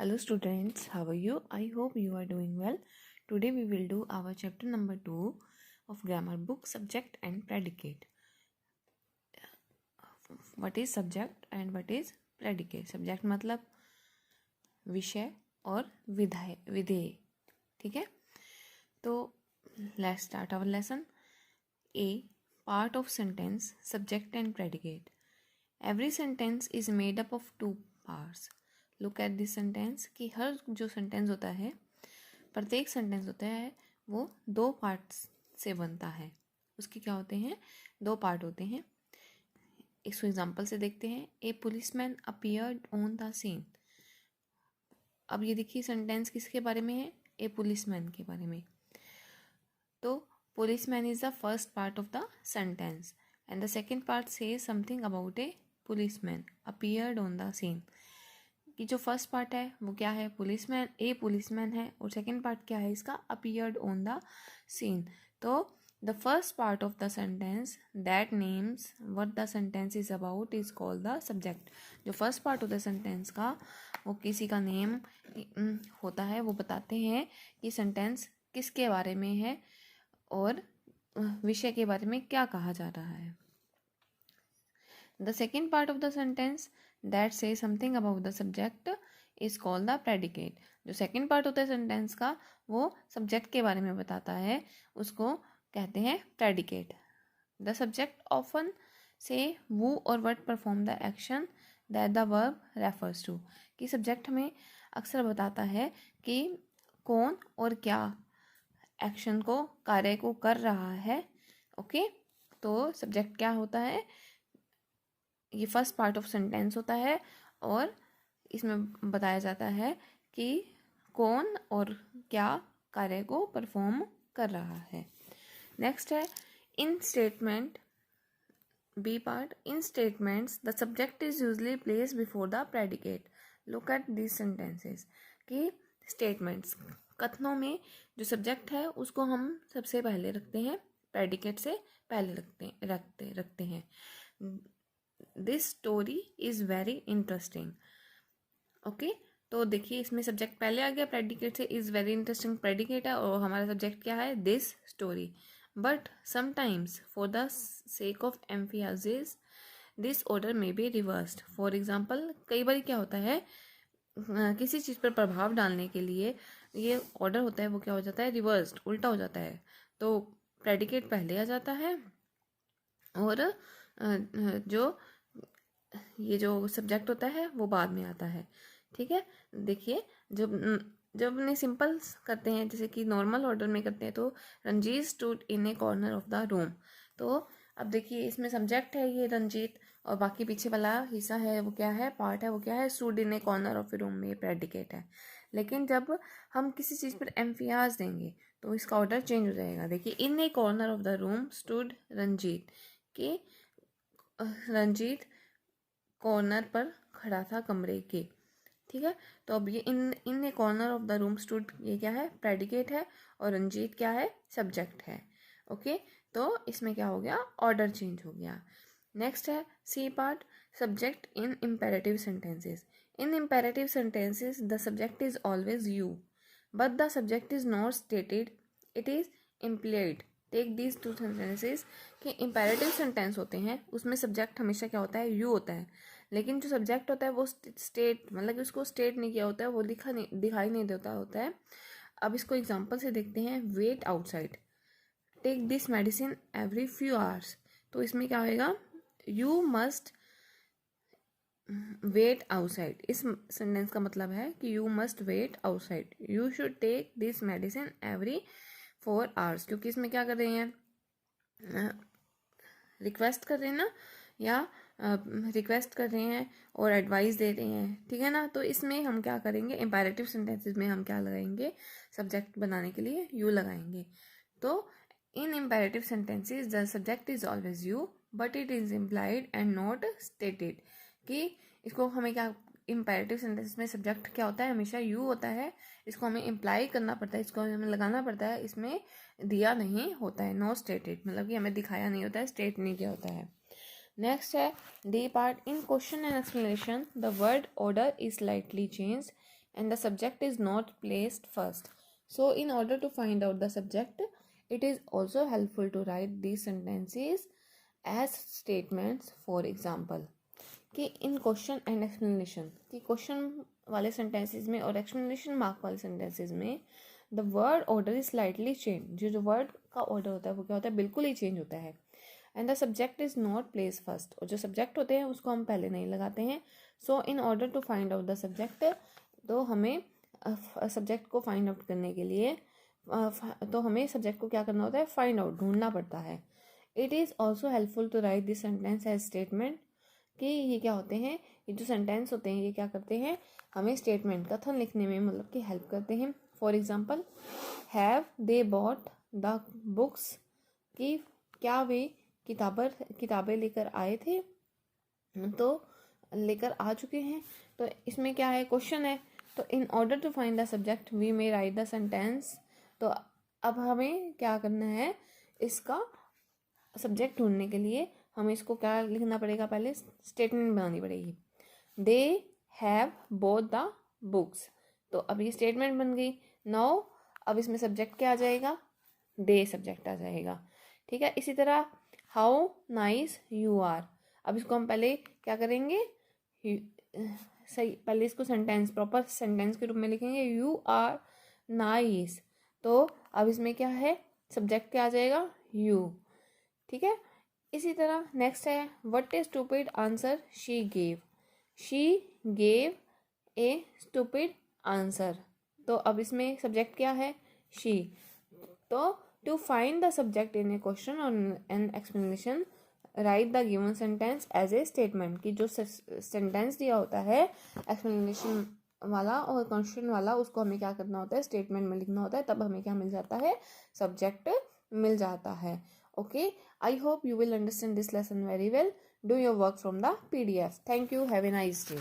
Hello students, how are you? I hope you are doing well. Today we will do our chapter number 2 of grammar book, subject and predicate. What is subject and what is predicate? Subject मतलब विषय और विधेय, ठीक है? तो let's start our lesson. A. Part of sentence, subject and predicate. Every sentence is made up of two parts. Look at this sentence कि हर जो sentence होता है, प्रत्येक सेंटेंस होता है वो दो पार्ट्स से बनता है. उसके क्या होते हैं? दो पार्ट होते हैं. इसको एग्जांपल से देखते हैं. A policeman appeared on the scene. अब ये देखिए सेंटेंस किसके बारे में है? ए पुलिसमैन के बारे में. तो policeman is the first part of the sentence and the second part says something about a policeman appeared on the scene. कि जो फर्स्ट पार्ट है वो क्या है? पुलिसमैन, ए पुलिसमैन है. और सेकंड पार्ट क्या है इसका? Appeared on the scene. तो the first part of the sentence that names what the sentence is about is called the subject. जो फर्स्ट पार्ट होता है सेंटेंस का वो किसी का नेम होता है, वो बताते हैं कि सेंटेंस किसके बारे में है और विषय के बारे में क्या कहा जा रहा है. The second part of the sentence that say something about the subject is called the predicate. जो सेकेंड पार्ट होता है सेंटेंस का वो सब्जेक्ट के बारे में बताता है, उसको कहते हैं predicate. The subject often say who or what perform the action that the verb refers to. कि सब्जेक्ट हमें अक्सर बताता है कि कौन और क्या एक्शन को, कार्य को कर रहा है. ओके, तो सब्जेक्ट क्या होता है? ये फर्स्ट पार्ट ऑफ सेंटेंस होता है और इसमें बताया जाता है कि कौन और क्या कार्य को परफॉर्म कर रहा है. नेक्स्ट है in statement, B part. In statements the subject is usually place before the predicate. Look at this sentences कि स्टेटमेंट्स, कथनों में जो सब्जेक्ट है उसको हम सबसे पहले रखते हैं, प्रेडिकेट से पहले रखते हैं. This story is very interesting. Okay, तो देखिए इसमें सब्जेक्ट पहले आ गया, प्रेडिकेट से इज़ वेरी इंटरेस्टिंग प्रेडिकेट है और हमारा सब्जेक्ट क्या है? This story. But sometimes for the sake of emphasis this order may be reversed. For example, कई बार क्या होता है किसी चीज़ पर प्रभाव डालने के लिए ये ऑर्डर होता है वो क्या हो जाता है? रिवर्स्ड, उल्टा हो जाता है. तो प्रेडिकेट पहले आ जाता है और जो ये जो सब्जेक्ट होता है वो बाद में आता है. ठीक है, देखिए जब अपने सिंपल करते हैं, जैसे कि नॉर्मल ऑर्डर में करते हैं, तो Ranjit stood in a corner of the room. तो अब देखिए इसमें सब्जेक्ट है ये रंजीत और बाकी पीछे वाला हिस्सा है वो क्या है? पार्ट है वो क्या है? Stood in a corner of A room में प्रेडिकेट है. लेकिन जब हम किसी चीज़ पर एम्फियाज देंगे तो इसका ऑर्डर चेंज हो जाएगा. देखिए in a corner of the room stood Ranjit, कि रंजीत कॉर्नर पर खड़ा था कमरे के. ठीक है, तो अब ये in a corner of the room stood, ये क्या है? प्रेडिकेट है और रंजीत क्या है? सब्जेक्ट है. ओके, तो इसमें क्या हो गया? ऑर्डर चेंज हो गया. नेक्स्ट है C part, subject in imperative sentences. In imperative sentences the subject is always you but the subject is not stated, it is implied. Take these two sentences कि imperative sentence होते हैं उसमें subject हमेशा क्या होता है? You होता है. लेकिन जो सब्जेक्ट होता है वो स्टेट, मतलब कि उसको स्टेट नहीं किया होता है, वो दिखाई नहीं देता होता है. अब इसको एग्जांपल से देखते हैं. Wait outside, take this medicine every few hours. तो इसमें क्या होएगा? You must wait outside. इस सेंटेंस का मतलब है कि you must wait outside. You should take this medicine every 4 hours. क्योंकि इसमें क्या कर रहे हैं? रिक्वेस्ट कर रहे हैं ना, या रिक्वेस्ट कर रहे हैं और एडवाइस दे रहे हैं. ठीक है ना, तो इसमें हम क्या करेंगे? इम्पेरेटिव सेंटेंसेस में हम क्या लगाएंगे? सब्जेक्ट बनाने के लिए यू लगाएंगे. तो in imperative sentences the subject is always you but it is implied and not stated. कि इसको हमें क्या, इम्पेरेटिव सेंटेंस में सब्जेक्ट क्या होता है? हमेशा यू होता है. इसको हमें इम्प्लाई करना पड़ता है, इसको हमें लगाना पड़ता है. इसमें दिया नहीं होता है, नो स्टेटेड, मतलब कि हमें दिखाया नहीं होता है, स्टेट नहीं किया होता है. नेक्स्ट है D part. In question and explanation the word order is slightly change and the subject is not placed first. So in order to find out the subject, it is also helpful to write these sentences as statements. For example, कि इन question and explanation, कि question वाले sentences में और explanation mark वाले sentences में the word order is slightly change, जो word का order होता है वो क्या होता है, बिल्कुल ही चेंज होता है. And the subject is not place first, और जो सब्जेक्ट होते हैं उसको हम पहले नहीं लगाते हैं. So in order to find out the subject, तो हमें सब्जेक्ट को फाइंड आउट करने के लिए तो हमें सब्जेक्ट को क्या करना होता है, फाइंड आउट, ढूंढना पड़ता है. It is also helpful to write this sentence as statement, कि ये क्या होते हैं, ये जो सेंटेंस होते हैं ये क्या करते हैं, हमें स्टेटमेंट, कथन लिखने में मतलब कि हेल्प करते हैं. For example, have they bought the books, कि क्या वे किताबें लेकर आए थे, तो लेकर आ चुके हैं. तो इसमें क्या है, क्वेश्चन है. तो in order to find the subject we may write the sentence. तो अब हमें क्या करना है, इसका सब्जेक्ट ढूंढने के लिए हमें इसको क्या लिखना पड़ेगा, पहले स्टेटमेंट बनानी पड़ेगी. They have both the books, तो अब ये स्टेटमेंट बन गई. नाउ अब इसमें सब्जेक्ट क्या आ जाएगा, दे सब्जेक्ट आ जाएगा. ठीक है. इसी तरह हाउ नाइस यू आर, अब इसको हम पहले क्या करेंगे, सही पहले इसको सेंटेंस, प्रॉपर सेंटेंस के रूप में लिखेंगे, यू आर नाइस. तो अब इसमें क्या है, सब्जेक्ट क्या आ जाएगा, यू. ठीक है. इसी तरह नेक्स्ट है, what a stupid answer she gave. She gave a stupid answer, तो अब इसमें सब्जेक्ट क्या है, शी. तो to find the subject in a question और an explanation, right the given sentence as a statement, कि जो सेंटेंस दिया होता है एक्सप्लेनेशन वाला और क्वेश्चन वाला, उसको हमें क्या करना होता है, स्टेटमेंट में लिखना होता है. तब हमें क्या मिल जाता है, सब्जेक्ट मिल जाता है. Okay, I hope you will understand this lesson very well. Do your work from the PDF. Thank you. Have a nice day.